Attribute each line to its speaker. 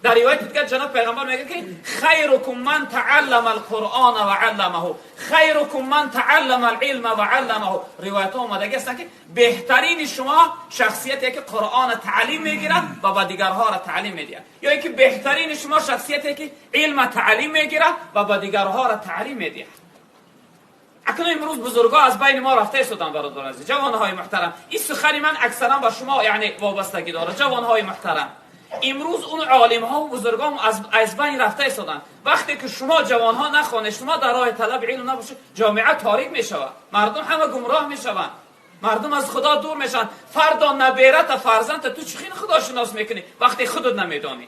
Speaker 1: در روایت دیگه جناب پیغمبر میگه که خیرکم من تعلم القرآن و علمه، خیرکم من تعلم العلم و علمه. روایت ها اومده است که بهترین شما شخصیتی که قرآن تعلیم میگیره و با دیگرها را تعلیم میده، یا اینکه بهترین شما شخصیتی که علم تعلیم میگیره و با دیگرها را تعلیم میده. اکنون امروز بزرگا از بین ما رفته شدن برادران عزیز. جوانهای محترم، این سخنی من اکثرا با شما یعنی وابستگی داره. جوانهای محترم، امروز اون عالم ها و بزرگان از بین رفته شدن. وقتی که شما جوان ها نخوانید، شما در راه طلب علم نباشید، جامعه تاریک میشود، مردم همه گمراه میشوند، مردم از خدا دور میشن. فردا نبیرت فرزند تو چخین خدا شناس میکنی وقتی خودت نمیدانی؟